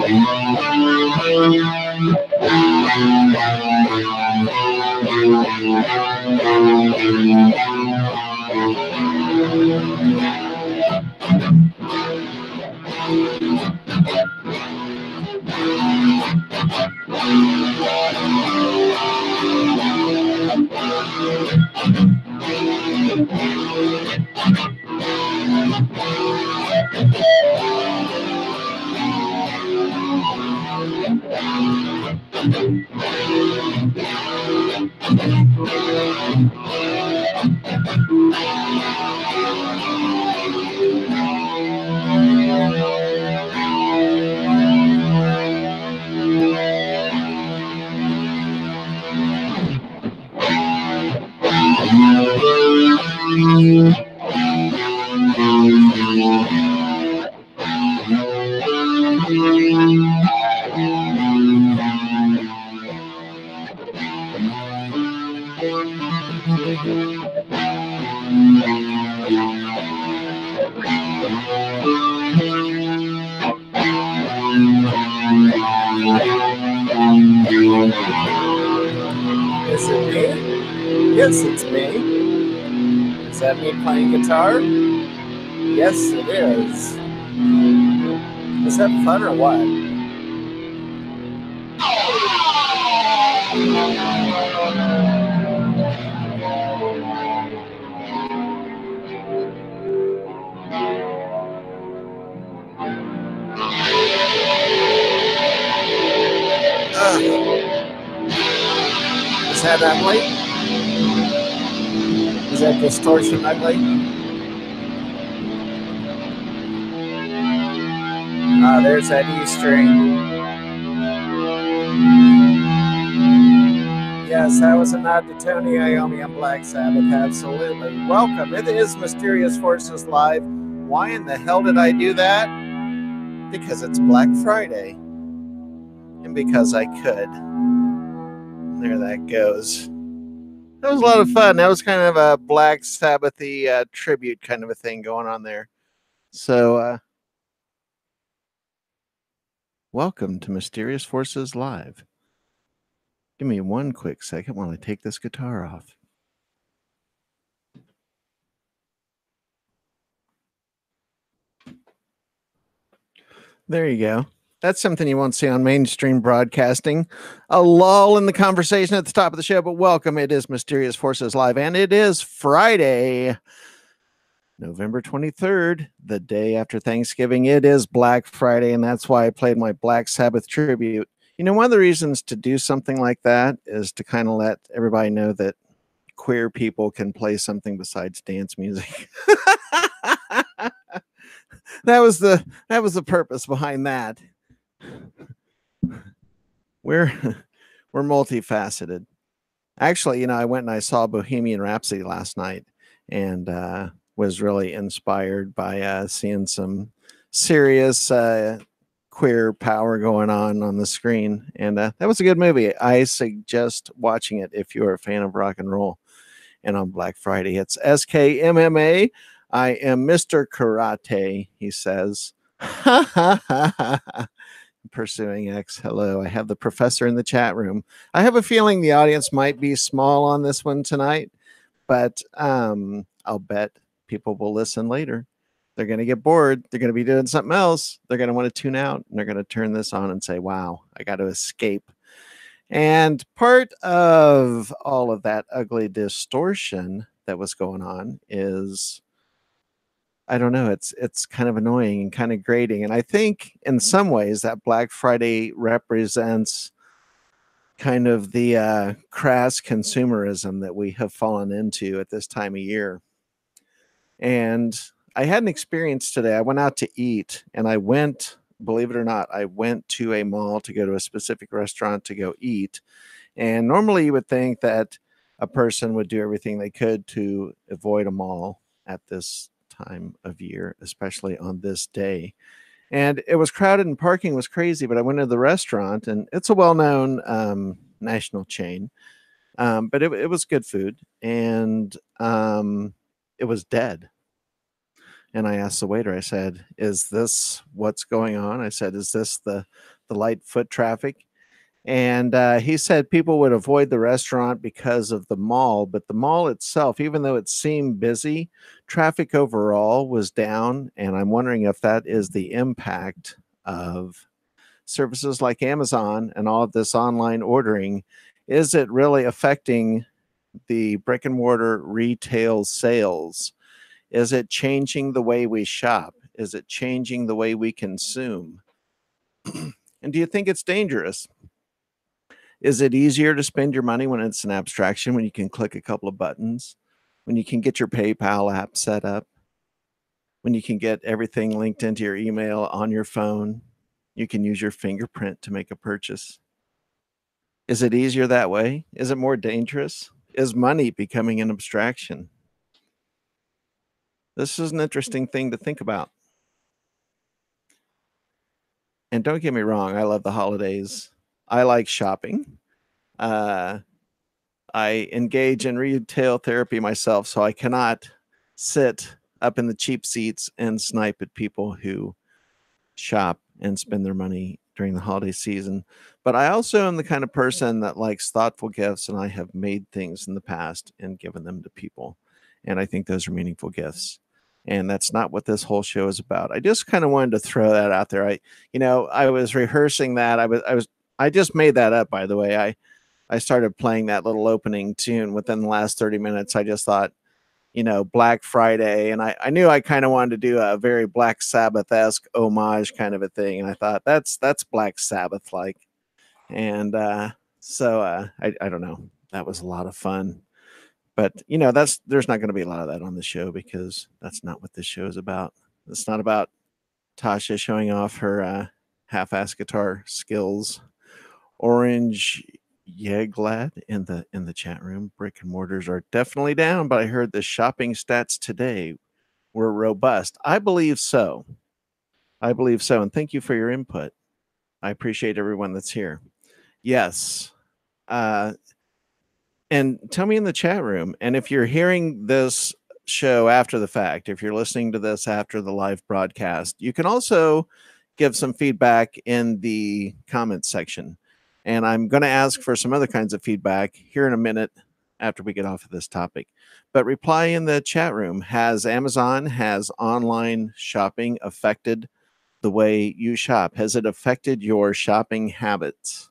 Is it me? Yes, it's me. Is that me playing guitar? Yes, it is. Is that fun or what? Is that ugly? Is that distortion ugly? There's that E string. Yes, that was a nod to Tony Iommi and Black Sabbath. Absolutely. Welcome. It is Mysterious Forces Live. Why in the hell did I do that? Because it's Black Friday. And because I could. There that goes. That was a lot of fun. That was kind of a Black Sabbath-y tribute kind of a thing going on there. So, welcome to Mysterious Forces Live. Give me one quick second while I take this guitar off. There you go. That's something you won't see on mainstream broadcasting. A lull in the conversation at the top of the show, but welcome. It is Mysterious Forces Live, and it is Friday, November 23rd, the day after Thanksgiving. It is Black Friday, and that's why I played my Black Sabbath tribute. You know, one of the reasons to do something like that is to kind of let everybody know that queer people can play something besides dance music. That was the purpose behind that. We're multifaceted. Actually, you know, I went and I saw Bohemian Rhapsody last night, and was really inspired by seeing some serious queer power going on the screen, and that was a good movie. I suggest watching it if you're a fan of rock and roll. And on Black Friday, it's SKMMA. I am Mr. Karate, he says. Pursuing X. Hello. I have the professor in the chat room. I have a feeling the audience might be small on this one tonight, but I'll bet people will listen later. They're going to get bored. They're going to be doing something else. They're going to want to tune out, and they're going to turn this on and say, wow, I got to escape. And part of all of that ugly distortion that was going on is, I don't know, it's kind of annoying and kind of grating. And I think in some ways that Black Friday represents kind of the crass consumerism that we have fallen into at this time of year. And I had an experience today. I went out to eat, and I went, believe it or not, I went to a mall to go to a specific restaurant to go eat. And normally you would think that a person would do everything they could to avoid a mall at this time of year, especially on this day. And it was crowded and parking was crazy, but I went to the restaurant, and it's a well-known national chain, but it was good food, and it was dead. And I asked the waiter, I said, "Is this what's going on?" I said, "Is this the light foot traffic?" And he said people would avoid the restaurant because of the mall, but the mall itself, even though it seemed busy, traffic overall was down. And I'm wondering if that is the impact of services like Amazon and all of this online ordering. Is it really affecting the brick and mortar retail sales? Is it changing the way we shop? Is it changing the way we consume? And do you think it's dangerous? Is it easier to spend your money when it's an abstraction, when you can click a couple of buttons, when you can get your PayPal app set up, when you can get everything linked into your email on your phone? You can use your fingerprint to make a purchase. Is it easier that way? Is it more dangerous? Is money becoming an abstraction? This is an interesting thing to think about. And don't get me wrong, I love the holidays. I like shopping. I engage in retail therapy myself, so I cannot sit up in the cheap seats and snipe at people who shop and spend their money during the holiday season. But I also am the kind of person that likes thoughtful gifts, and I have made things in the past and given them to people. And I think those are meaningful gifts. And that's not what this whole show is about. I just kind of wanted to throw that out there. I was rehearsing that. I just made that up, by the way. I started playing that little opening tune within the last 30 minutes. I just thought, Black Friday. And I knew I kind of wanted to do a very Black Sabbath-esque homage kind of a thing. And I thought that's Black Sabbath like. And I don't know. That was a lot of fun. But there's not going to be a lot of that on the show because that's not what this show is about. It's not about Tasha showing off her half-ass guitar skills. Orange Yeglad in the chat room. Brick and mortars are definitely down, but I heard the shopping stats today were robust. I believe so. And thank you for your input. I appreciate everyone that's here. Yes. And tell me in the chat room. And if you're hearing this show after the fact, if you're listening to this after the live broadcast, you can also give some feedback in the comments section. And I'm going to ask for some other kinds of feedback here in a minute after we get off of this topic. But reply in the chat room. Has online shopping affected the way you shop? Has it affected your shopping habits?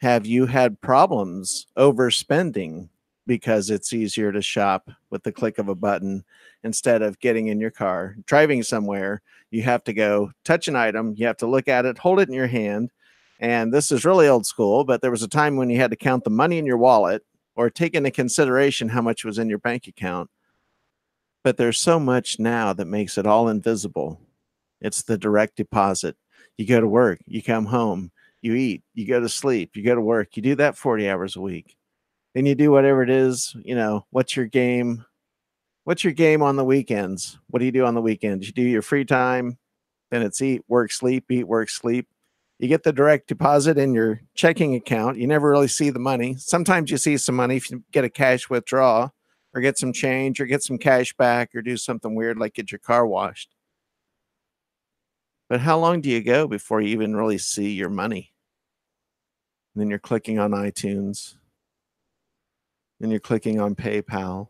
Have you had problems overspending because it's easier to shop with the click of a button instead of getting in your car, driving somewhere? You have to go touch an item, you have to look at it, hold it in your hand. And this is really old school, but there was a time when you had to count the money in your wallet or take into consideration how much was in your bank account. But there's so much now that makes it all invisible. It's the direct deposit. You go to work, you come home, you eat, you go to sleep, you go to work, you do that 40 hours a week. Then you do whatever it is, what's your game? What's your game on the weekends? What do you do on the weekends? You do your free time, then it's eat, work, sleep, eat, work, sleep. You get the direct deposit in your checking account. You never really see the money. Sometimes you see some money if you get a cash withdrawal or get some change or get some cash back or do something weird like get your car washed. But how long do you go before you even really see your money? And then you're clicking on iTunes. Then you're clicking on PayPal.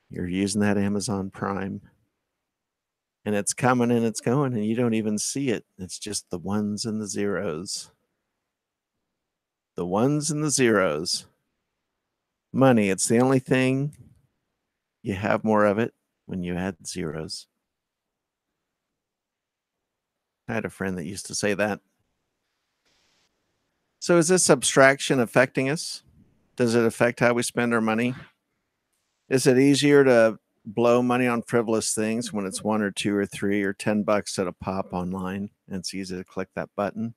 You're using that Amazon Prime. And it's coming and it's going and you don't even see it. It's just the ones and the zeros. The ones and the zeros. Money, it's the only thing you have more of it when you add zeros. I had a friend that used to say that. So is this abstraction affecting us? Does it affect how we spend our money? Is it easier to blow money on frivolous things when it's 1 or 2 or 3 or $10 at a pop online and it's easy to click that button?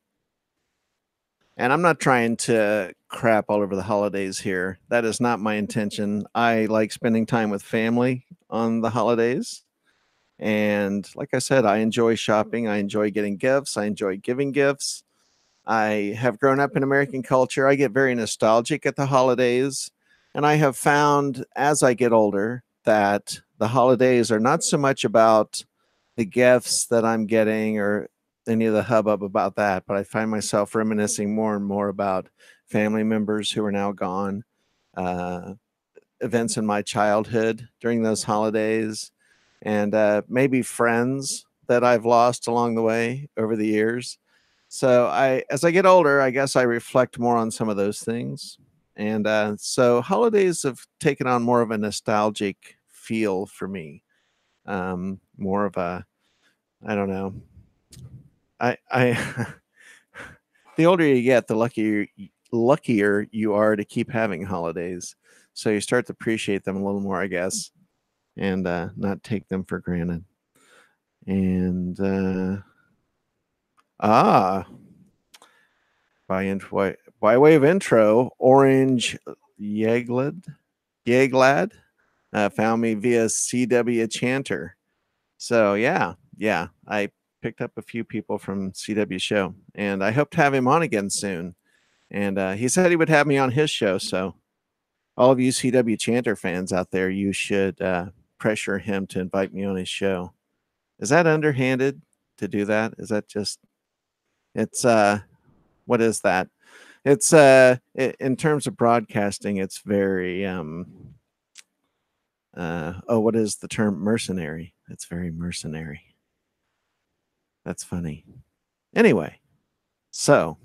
And I'm not trying to crap all over the holidays here. That is not my intention. I like spending time with family on the holidays. And like I said, I enjoy shopping. I enjoy getting gifts. I enjoy giving gifts. I have grown up in American culture. I get very nostalgic at the holidays. And I have found as I get older that the holidays are not so much about the gifts that I'm getting or any of the hubbub about that, but I find myself reminiscing more and more about family members who are now gone, uh, events in my childhood during those holidays, and maybe friends that I've lost along the way over the years. So as I get older, I guess I reflect more on some of those things. And so holidays have taken on more of a nostalgic feel for me. More of a, I don't know. I the older you get, the luckier you are to keep having holidays. So you start to appreciate them a little more, I guess, and not take them for granted. And ah, by way of intro, Orange Yeglad found me via CW Chanter. So yeah, I picked up a few people from CW show, and I hope to have him on again soon. And he said he would have me on his show. So all of you CW Chanter fans out there, you should pressure him to invite me on his show. Is that underhanded to do that? Is that just it's what is that? It's in terms of broadcasting, it's very what is the term? Mercenary. It's very mercenary. That's funny. Anyway, so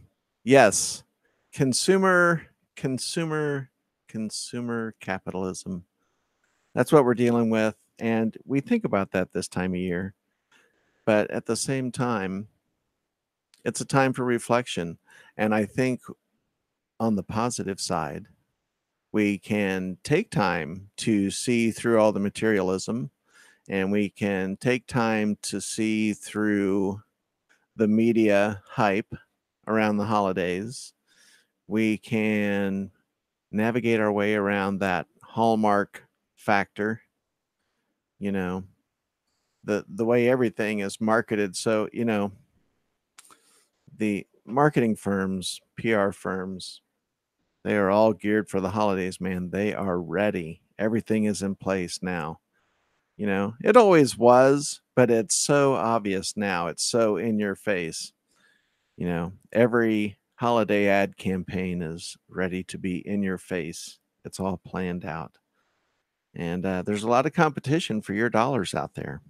yes, consumer consumer consumer capitalism. That's what we're dealing with, and we think about that this time of year. But at the same time, it's a time for reflection, and I think on the positive side, we can take time to see through all the materialism, and we can take time to see through the media hype around the holidays. We can navigate our way around that hallmark factor, you know, the way everything is marketed. So, the marketing firms, PR firms, they are all geared for the holidays, man. They are ready. Everything is in place now. It always was, but it's so obvious now. It's so in your face. Every holiday ad campaign is ready to be in your face. It's all planned out. And there's a lot of competition for your dollars out there.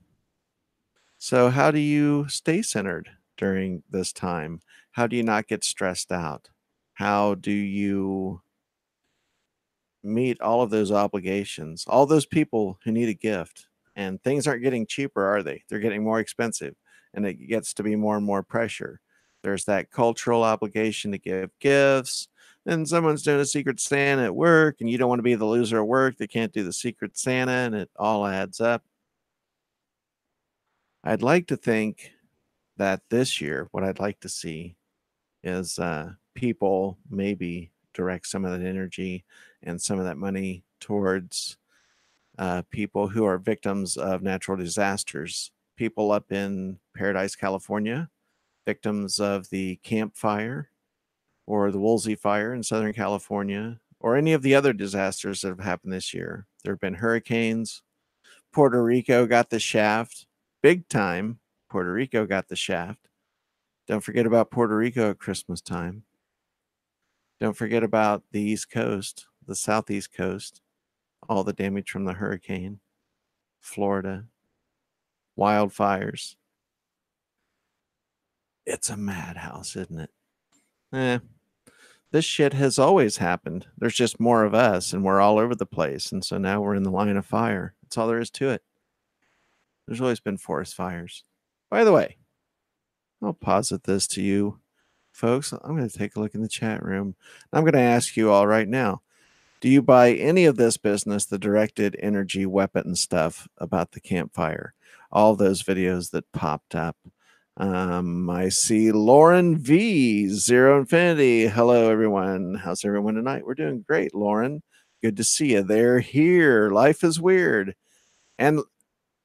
So, how do you stay centered during this time? How do you not get stressed out? How do you meet all of those obligations, all those people who need a gift? And things aren't getting cheaper, are they? They're getting more expensive, and it gets to be more and more pressure. There's that cultural obligation to give gifts. Then someone's doing a secret Santa at work, and you don't want to be the loser at work that can't do the secret Santa, and it all adds up. I'd like to think that this year, what I'd like to see is people maybe direct some of that energy and some of that money towards people who are victims of natural disasters. People up in Paradise, California, victims of the Camp Fire or the Woolsey Fire in Southern California, or any of the other disasters that have happened this year. There have been hurricanes. Puerto Rico got the shaft big time. Puerto Rico got the shaft. Don't forget about Puerto Rico at Christmas time. Don't forget about the East Coast, the Southeast Coast, all the damage from the hurricane, Florida, wildfires. It's a madhouse, isn't it? This shit has always happened. There's just more of us, and we're all over the place. And so now we're in the line of fire. That's all there is to it. There's always been forest fires. By the way, I'll posit this to you, folks. I'm going to take a look in the chat room. I'm going to ask you all right now. Do you buy any of this business, the directed energy weapon stuff about the campfire? All those videos that popped up. I see Lauren V, Zero Infinity. Hello, everyone. How's everyone tonight? We're doing great, Lauren. Good to see you. They're here. Life is weird. And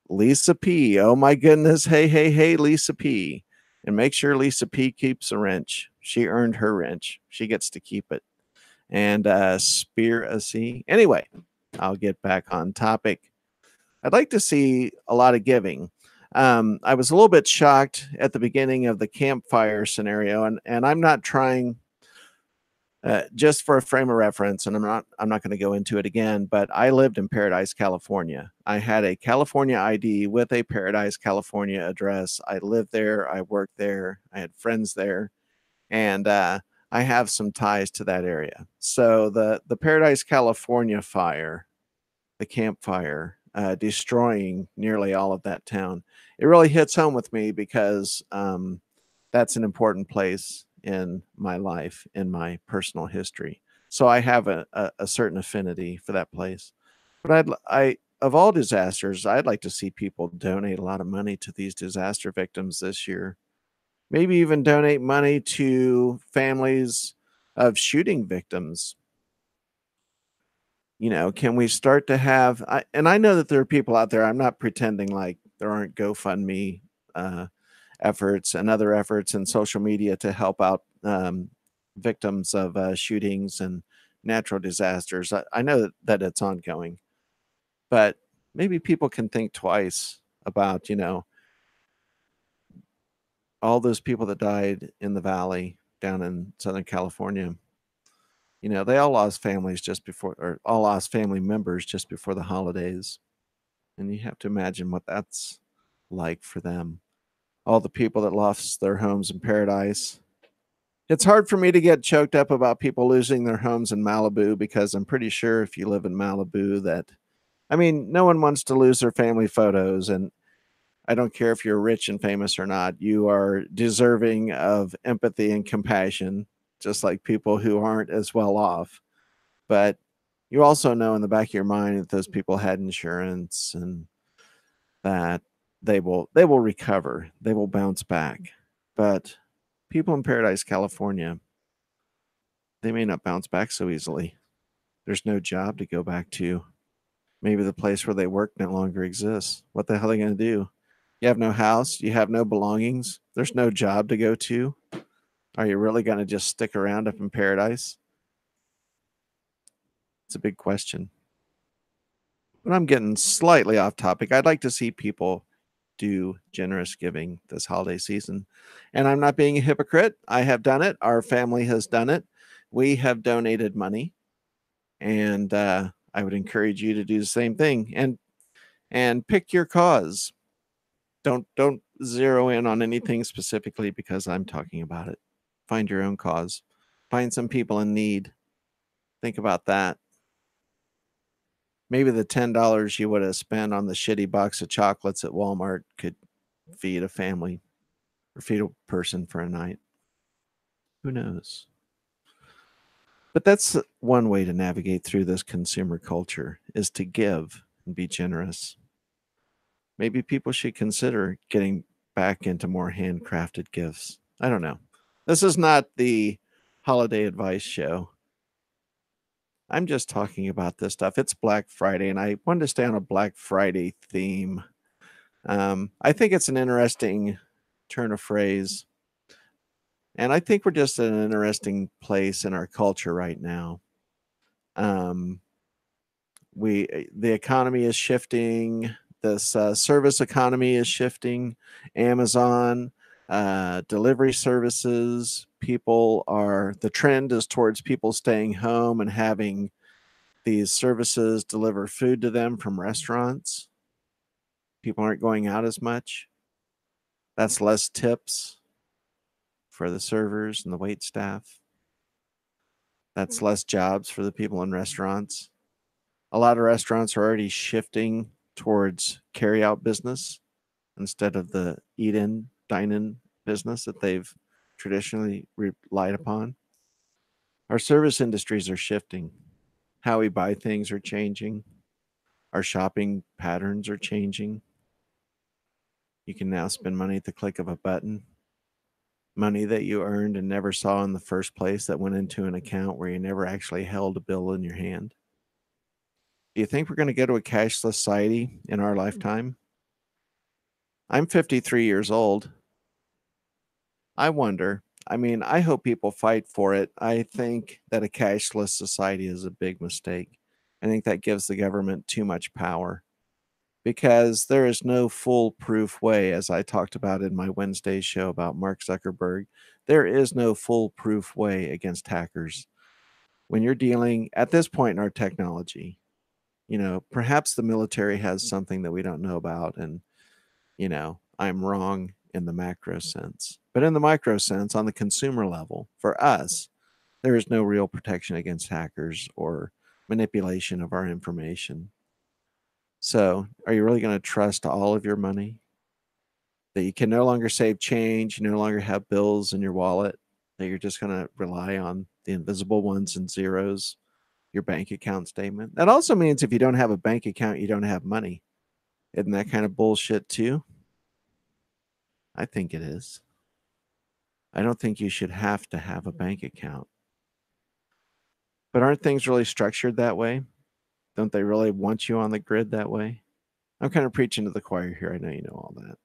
Lisa P. Oh, my goodness. Hey, Lisa P. And make sure Lisa P keeps a wrench. She earned her wrench. She gets to keep it. And Spear a C. Anyway, I'll get back on topic. I'd like to see a lot of giving. I was a little bit shocked at the beginning of the campfire scenario, and I'm not trying, just for a frame of reference, and I'm not going to go into it again. But I lived in Paradise, California. I had a California ID with a Paradise, California address. I lived there. I worked there. I had friends there, and I have some ties to that area. So the Paradise, California fire, the campfire, destroying nearly all of that town. It really hits home with me because that's an important place in my life, in my personal history. So I have a certain affinity for that place. But of all disasters, I'd like to see people donate a lot of money to these disaster victims this year. Maybe even donate money to families of shooting victims. Can we start to have and I know that there are people out there, I'm not pretending like there aren't GoFundMe uh, efforts and other efforts in social media to help out victims of shootings and natural disasters. I know that it's ongoing, but maybe people can think twice about, all those people that died in the valley down in Southern California. They all lost families just before, or all lost family members just before the holidays. And you have to imagine what that's like for them. All the people that lost their homes in Paradise. It's hard for me to get choked up about people losing their homes in Malibu because I'm pretty sure if you live in Malibu that, I mean, no one wants to lose their family photos. And I don't care if you're rich and famous or not, you are deserving of empathy and compassion, just like people who aren't as well off. But you also know in the back of your mind that those people had insurance and that they will recover. They will bounce back. But people in Paradise, California, they may not bounce back so easily. There's no job to go back to. Maybe the place where they work no longer exists. What the hell are they going to do? You have no house, you have no belongings, there's no job to go to. Are you really going to just stick around up in Paradise? It's a big question. But I'm getting slightly off topic. I'd like to see people do generous giving this holiday season. And I'm not being a hypocrite. I have done it. Our family has done it. We have donated money. And I would encourage you to do the same thing and pick your cause. Don't zero in on anything specifically because I'm talking about it. Find your own cause. Find some people in need. Think about that. Maybe the $10 you would have spent on the shitty box of chocolates at Walmart could feed a family or feed a person for a night. Who knows? But that's one way to navigate through this consumer culture is to give and be generous. Maybe people should consider getting back into more handcrafted gifts. I don't know. This is not the holiday advice show. I'm just talking about this stuff. It's Black Friday, and I wanted to stay on a Black Friday theme. I think it's an interesting turn of phrase. And I think we're just in an interesting place in our culture right now. Um, the economy is shifting. This service economy is shifting. Amazon, delivery services. The trend is towards people staying home and having these services deliver food to them from restaurants. People aren't going out as much. That's less tips for the servers and the wait staff. That's less jobs for the people in restaurants. A lot of restaurants are already shifting towards carry out business instead of the eat in, dine in business that they've traditionally relied upon. Our service industries are shifting. How we buy things are changing. Our shopping patterns are changing. You can now spend money at the click of a button. Money that you earned and never saw in the first place that went into an account where you never actually held a bill in your hand. Do you think we're going to go to a cashless society in our lifetime? I'm 53 years old. I wonder. I mean, I hope people fight for it. I think that a cashless society is a big mistake. I think that gives the government too much power. because there is no foolproof way, as I talked about in my Wednesday show about Mark Zuckerberg. There is no foolproof way against hackers. When you're dealing at this point in our technology, perhaps the military has something that we don't know about, and I'm wrong in the macro sense. But in the micro sense, on the consumer level, for us, there is no real protection against hackers or manipulation of our information. So, are you really going to trust all of your money? That you can no longer save change, you no longer have bills in your wallet, that you're just going to rely on the invisible ones and zeros, your bank account statement? That also means if you don't have a bank account, you don't have money. Isn't that kind of bullshit too? I think it is. I don't think you should have to have a bank account. But aren't things really structured that way? Don't they really want you on the grid that way? I'm kind of preaching to the choir here. I know you know all that.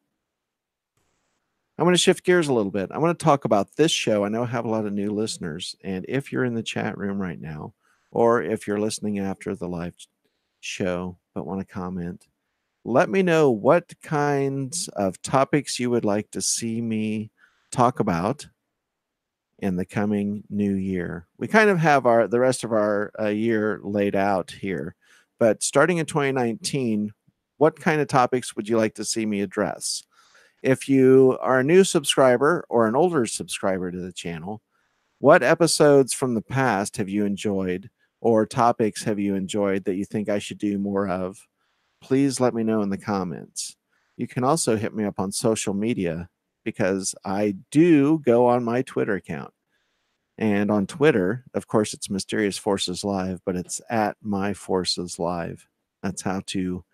I'm going to shift gears a little bit. I want to talk about this show. I know I have a lot of new listeners. And if you're in the chat room right now, or if you're listening after the live show but want to comment, let me know what kinds of topics you would like to see me talk about in the coming new year. We kind of have the rest of our year laid out here, but starting in 2019, what kind of topics would you like to see me address? If you are a new subscriber or an older subscriber to the channel, what episodes from the past have you enjoyed, or topics have you enjoyed that you think I should do more of? Please let me know in the comments. You can also hit me up on social media, because I do go on my Twitter account. And on Twitter, of course, it's Mysterious Forces Live, but it's at My Forces Live. That's how to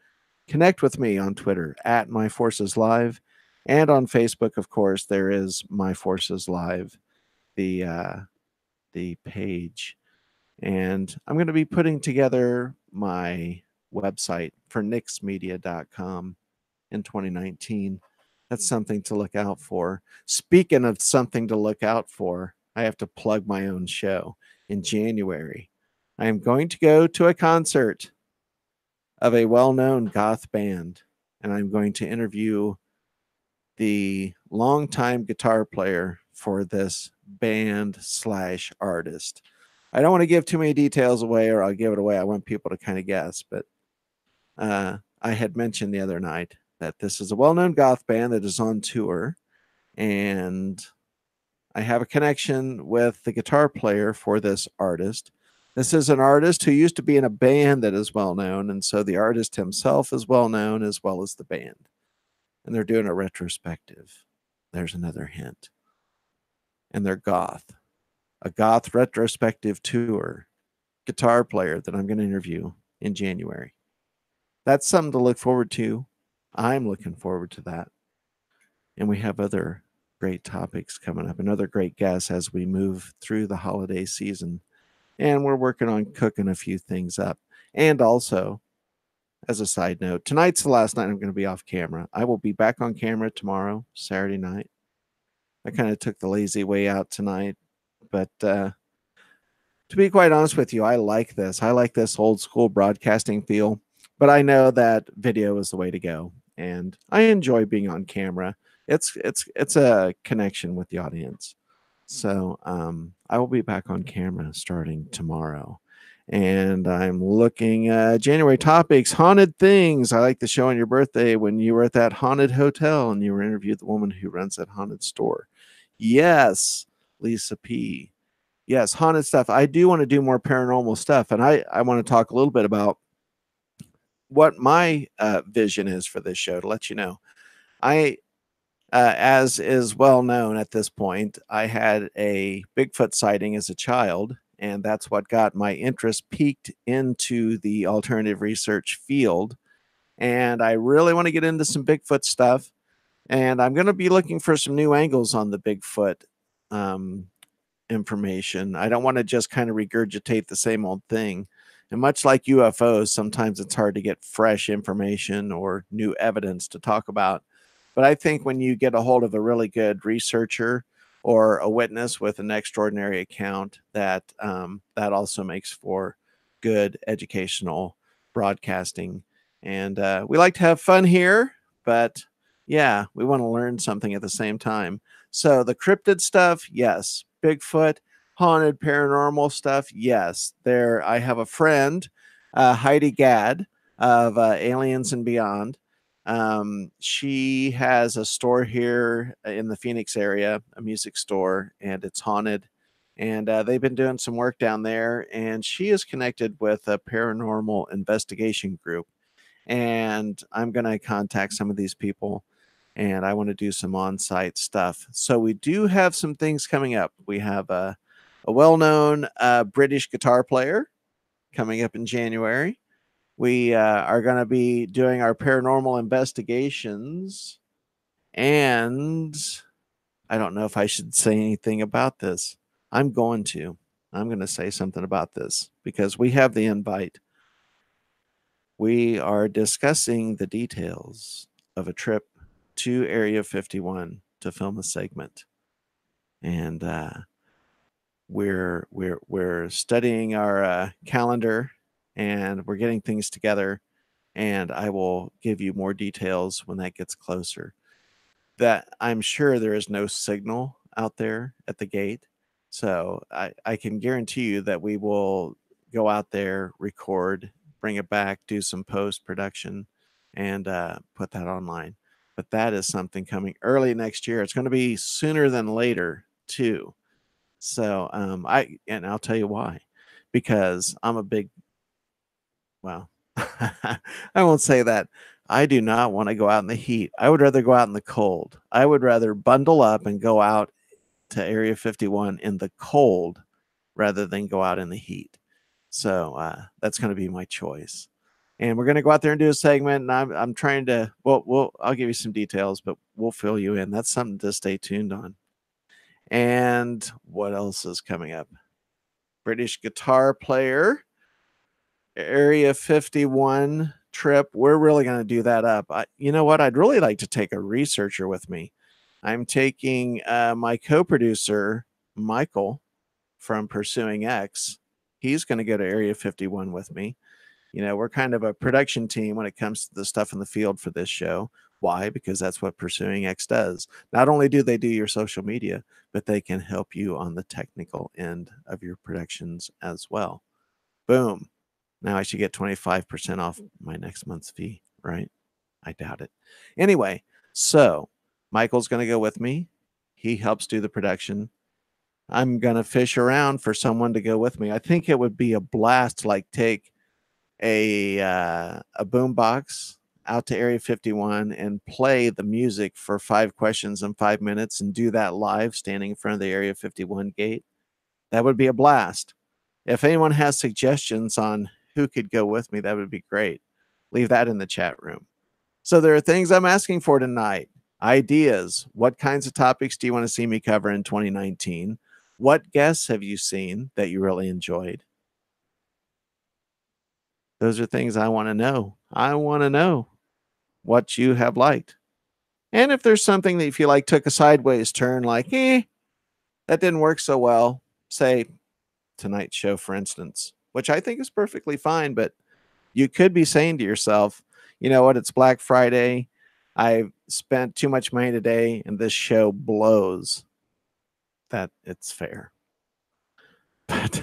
connect with me on Twitter, at My Forces Live. And on Facebook, of course, there is My Forces Live, the page. And I'm going to be putting together my website for nyxmedia.com in 2019. That's something to look out for. Speaking of something to look out for, I have to plug my own show. In January, I am going to go to a concert of a well-known goth band, and I'm going to interview the longtime guitar player for this band / artist. I don't want to give too many details away, or I'll give it away. I want people to kind of guess, but I had mentioned the other night that this is a well-known goth band that is on tour, and I have a connection with the guitar player for this artist. This is an artist who used to be in a band that is well-known, and so the artist himself is well-known as well as the band. And they're doing a retrospective. There's another hint. And they're goth. A goth retrospective tour. Guitar player that I'm going to interview in January. That's something to look forward to. I'm looking forward to that. And we have other great topics coming up, and other great guests as we move through the holiday season. And we're working on cooking a few things up. And also, as a side note, tonight's the last night I'm going to be off camera. I will be back on camera tomorrow, Saturday night. I kind of took the lazy way out tonight, but to be quite honest with you, I like this. I like this old school broadcasting feel, but I know that video is the way to go, and I enjoy being on camera. It's a connection with the audience. So I will be back on camera starting tomorrow. And I'm looking at January topics, haunted things. I like the show on your birthday when you were at that haunted hotel and you were interviewed the woman who runs that haunted store. Yes, Lisa P. Yes, haunted stuff. I do want to do more paranormal stuff. And I want to talk a little bit about what my vision is for this show, to let you know. As is well known at this point, I had a Bigfoot sighting as a child, and that's what got my interest peaked into the alternative research field. And I really want to get into some Bigfoot stuff, and I'm going to be looking for some new angles on the Bigfoot information. I don't want to just kind of regurgitate the same old thing. And much like UFOs, sometimes it's hard to get fresh information or new evidence to talk about. But I think when you get a hold of a really good researcher or a witness with an extraordinary account, that that also makes for good educational broadcasting. And we like to have fun here, but yeah, we want to learn something at the same time. So the cryptid stuff, yes. Bigfoot, haunted paranormal stuff, yes. There, I have a friend, Heidi Gadd of Aliens and Beyond. She has a store here in the Phoenix area, a music store, and it's haunted. And they've been doing some work down there, and she is connected with a paranormal investigation group. And I'm going to contact some of these people, and I want to do some on-site stuff. So we do have some things coming up. We have a well-known British guitar player coming up in January. We are going to be doing our paranormal investigations, and I don't know if I should say anything about this. I'm going to. I'm going to say something about this because we have the invite. We are discussing the details of a trip to Area 51 to film a segment, and we're studying our calendar, and we're getting things together. And I will give you more details when that gets closer. That I'm sure there is no signal out there at the gate, so I can guarantee you that we will go out there, record, bring it back, do some post production, and put that online. But that is something coming early next year. It's going to be sooner than later too. So and I'll tell you why, because I'm a big, well, I won't say that. I do not want to go out in the heat. I would rather go out in the cold. I would rather bundle up and go out to Area 51 in the cold rather than go out in the heat. So that's going to be my choice. And we're going to go out there and do a segment. And I'm trying to, I'll give you some details, but we'll fill you in. That's something to stay tuned on. And what else is coming up? British guitar player, Area 51 trip. We're really going to do that up. You know what? I'd really like to take a researcher with me. I'm taking my co-producer, Michael, from Pursuing X. He's going to go to Area 51 with me. You know, we're kind of a production team when it comes to the stuff in the field for this show. Why? Because that's what Pursuing X does. Not only do they do your social media, but they can help you on the technical end of your productions as well. Boom. Now I should get 25% off my next month's fee, right? I doubt it. Anyway, so Michael's going to go with me. He helps do the production. I'm going to fish around for someone to go with me. I think it would be a blast to like take a boom box out to Area 51 and play the music for 5 questions in 5 minutes and do that live standing in front of the Area 51 gate. That would be a blast. If anyone has suggestions on who could go with me, that would be great. Leave that in the chat room. So there are things I'm asking for tonight. Ideas. What kinds of topics do you want to see me cover in 2019? What guests have you seen that you really enjoyed? Those are things I want to know. I want to know what you have liked. And if there's something that you feel like took a sideways turn, like, that didn't work so well, say tonight's show, for instance, which I think is perfectly fine, but you could be saying to yourself, you know what, it's Black Friday. I've spent too much money today, and this show blows. That it's fair. But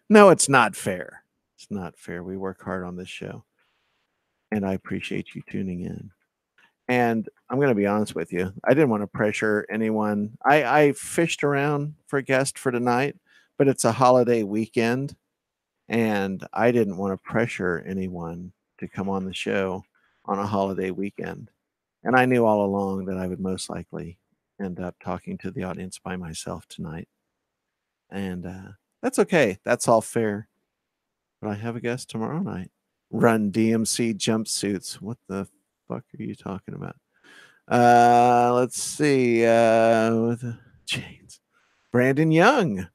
no, it's not fair. It's not fair. We work hard on this show, and I appreciate you tuning in. And I'm going to be honest with you. I didn't want to pressure anyone. I fished around for a guest for tonight, but it's a holiday weekend, and I didn't want to pressure anyone to come on the show on a holiday weekend. And I knew all along that I would most likely end up talking to the audience by myself tonight. And that's okay. That's all fair. But I have a guest tomorrow night. Run DMC jumpsuits. What the fuck are you talking about? Let's see. With chains. Brandon Young.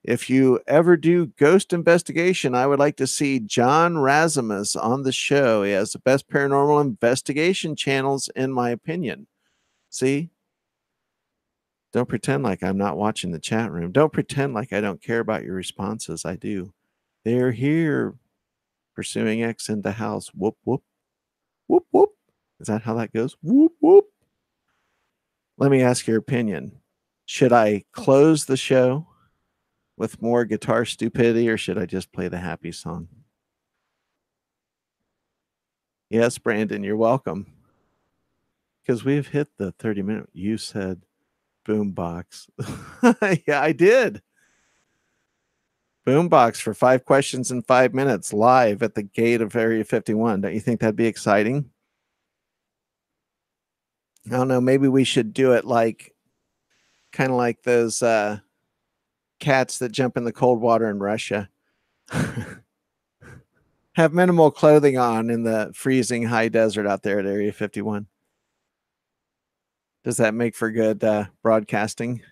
If you ever do ghost investigation, I would like to see John Razimus on the show. He has the best paranormal investigation channels, in my opinion. See? Don't pretend like I'm not watching the chat room. Don't pretend like I don't care about your responses. I do. They're here. Pursuing X in the house. Whoop, whoop. Whoop, whoop. Is that how that goes? Whoop, whoop. Let me ask your opinion. Should I close the show with more guitar stupidity, or should I just play the happy song? Yes, Brandon, you're welcome. Because we've hit the 30-minute. You said boombox. Yeah, I did. Boombox for 5 questions in 5 minutes live at the gate of Area 51. Don't you think that'd be exciting? I don't know. Maybe we should do it like kind of like those cats that jump in the cold water in Russia. Have minimal clothing on in the freezing high desert out there at Area 51. Does that make for good broadcasting?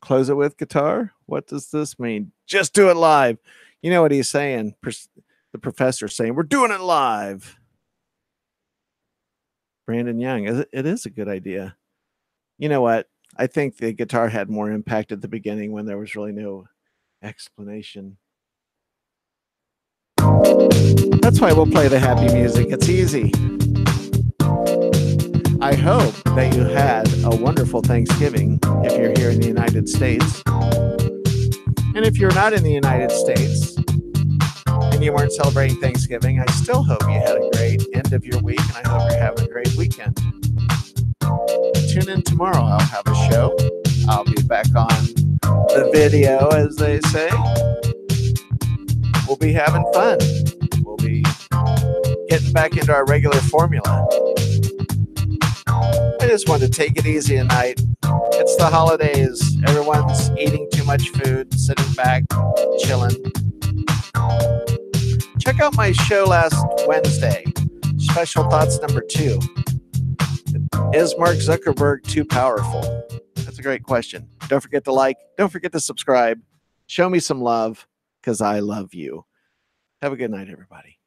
Close it with guitar? What does this mean? Just do it live. You know what he's saying? The professor's saying, we're doing it live. Brandon Young, it is a good idea. You know what? I think the guitar had more impact at the beginning when there was really no explanation. That's why we'll play the happy music. It's easy. I hope that you had a wonderful Thanksgiving if you're here in the United States. And if you're not in the United States and you weren't celebrating Thanksgiving, I still hope you had a great end of your week, and I hope you're having a great weekend. Tune in tomorrow. I'll have a show. I'll be back on the video, as they say. We'll be having fun. We'll be getting back into our regular formula. I just want to take it easy tonight. It's the holidays. Everyone's eating too much food, sitting back, chilling. Check out my show last Wednesday, Special Thoughts number 2. Is Mark Zuckerberg too powerful? That's a great question. Don't forget to like. Don't forget to subscribe. Show me some love, because I love you. Have a good night, everybody.